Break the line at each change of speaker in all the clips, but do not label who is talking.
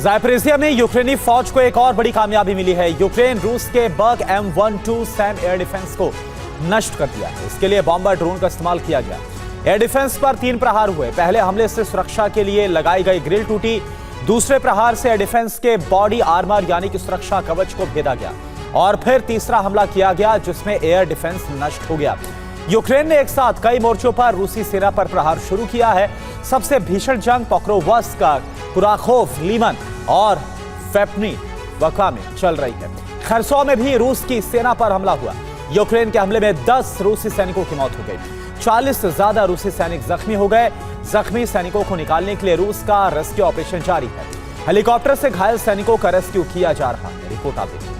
Zaporizhzhia में यूक्रेनी फौज को एक और बड़ी कामयाबी मिली है। यूक्रेन रूस के बर्ग M12 सैम एयर डिफेंस को नष्ट कर दिया है। इसके लिए बॉम्बर ड्रोन का इस्तेमाल किया गया। एयर डिफेंस पर 3 प्रहार हुए। पहले हमले से सुरक्षा के लिए लगाई गई ग्रिल टूटी। दूसरे प्रहार से एयर डिफेंस के बॉडी आर्मर यानी कि सुरक्षा कवच को भेदा गया और फिर तीसरा हमला किया गया जिसमें एयर डिफेंस नष्ट हो गया। यूक्रेन ने एक साथ कई मोर्चों पर रूसी सेना पर प्रहार शुरू किया है। सबसे भीषण जंग पोक्रोवस्क, कुराखोव, लीमन और फेप्नी-वका में चल रही है। खरसों में भी रूस की सेना पर हमला हुआ। यूक्रेन के हमले में 10 रूसी सैनिकों की मौत हो गई। 40 से ज्यादा रूसी सैनिक जख्मी हो गए। जख्मी सैनिकों को निकालने के लिए रूस का रेस्क्यू ऑपरेशन जारी है। हेलीकॉप्टर से घायल सैनिकों का रेस्क्यू किया जा रहा है। रिपोर्ट आप देखिए।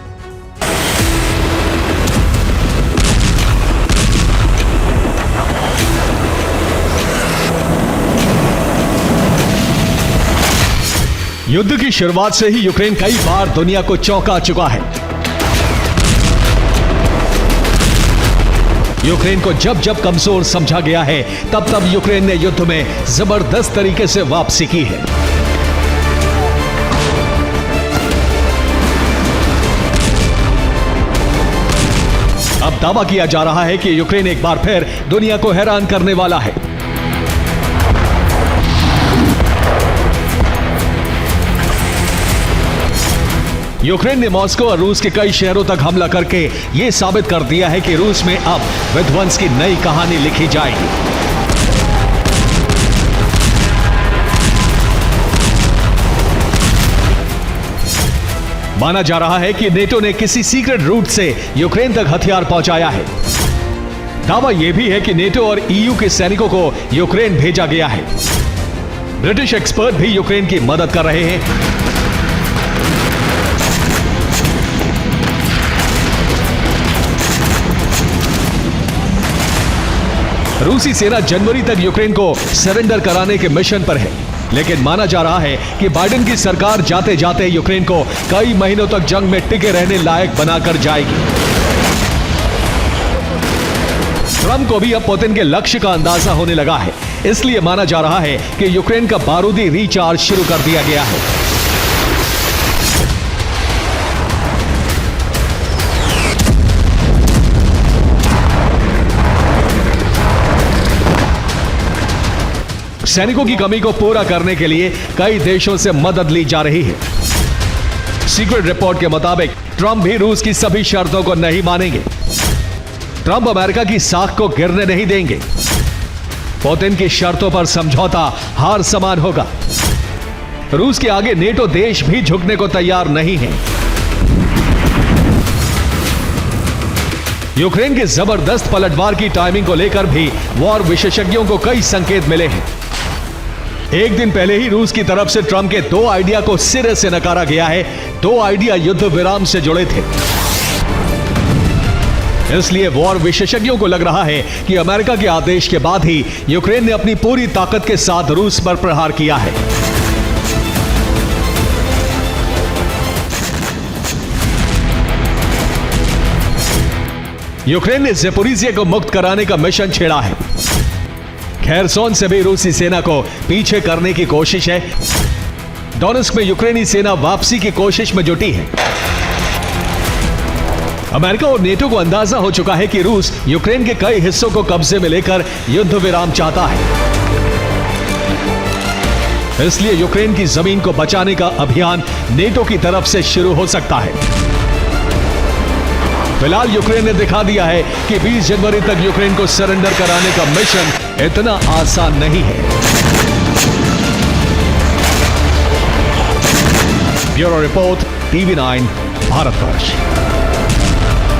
युद्ध की शुरुआत से ही यूक्रेन कई बार दुनिया को चौंका चुका है। यूक्रेन को जब जब कमजोर समझा गया है तब तब यूक्रेन ने युद्ध में जबरदस्त तरीके से वापसी की है। अब दावा किया जा रहा है कि यूक्रेन एक बार फिर दुनिया को हैरान करने वाला है। यूक्रेन ने मॉस्को और रूस के कई शहरों तक हमला करके यह साबित कर दिया है कि रूस में अब विध्वंस की नई कहानी लिखी जाएगी। माना जा रहा है कि नेटो ने किसी सीक्रेट रूट से यूक्रेन तक हथियार पहुंचाया है। दावा यह भी है कि नेटो और ईयू के सैनिकों को यूक्रेन भेजा गया है। ब्रिटिश एक्सपर्ट भी यूक्रेन की मदद कर रहे हैं। रूसी सेना जनवरी तक यूक्रेन को सरेंडर कराने के मिशन पर है, लेकिन माना जा रहा है कि बाइडेन की सरकार जाते जाते यूक्रेन को कई महीनों तक जंग में टिके रहने लायक बनाकर जाएगी। ट्रंप को भी अब पुतिन के लक्ष्य का अंदाजा होने लगा है, इसलिए माना जा रहा है कि यूक्रेन का बारूदी रिचार्ज शुरू कर दिया गया है। सैनिकों की कमी को पूरा करने के लिए कई देशों से मदद ली जा रही है। सीक्रेट रिपोर्ट के मुताबिक ट्रंप भी रूस की सभी शर्तों को नहीं मानेंगे। ट्रंप अमेरिका की साख को गिरने नहीं देंगे। पुतिन की शर्तों पर समझौता हार समान होगा। रूस के आगे नेटो देश भी झुकने को तैयार नहीं है। यूक्रेन के जबरदस्त पलटवार की टाइमिंग को लेकर भी वॉर विशेषज्ञों को कई संकेत मिले हैं। एक दिन पहले ही रूस की तरफ से ट्रंप के 2 आइडिया को सिरे से नकारा गया है। 2 आइडिया युद्ध विराम से जुड़े थे। इसलिए वॉर विशेषज्ञों को लग रहा है कि अमेरिका के आदेश के बाद ही यूक्रेन ने अपनी पूरी ताकत के साथ रूस पर प्रहार किया है। यूक्रेन ने ज़ापोरिज़िया को मुक्त कराने का मिशन छेड़ा है। खेरसोन से भी रूसी सेना को पीछे करने की कोशिश है। डोनेस्क में यूक्रेनी सेना वापसी की कोशिश में जुटी है। अमेरिका और नेटो को अंदाजा हो चुका है कि रूस यूक्रेन के कई हिस्सों को कब्जे में लेकर युद्ध विराम चाहता है। इसलिए यूक्रेन की जमीन को बचाने का अभियान नेटो की तरफ से शुरू हो सकता है। फिलहाल यूक्रेन ने दिखा दिया है कि 20 जनवरी तक यूक्रेन को सरेंडर कराने का मिशन इतना आसान नहीं है। Bureau report, TV9 Bharatvarsh.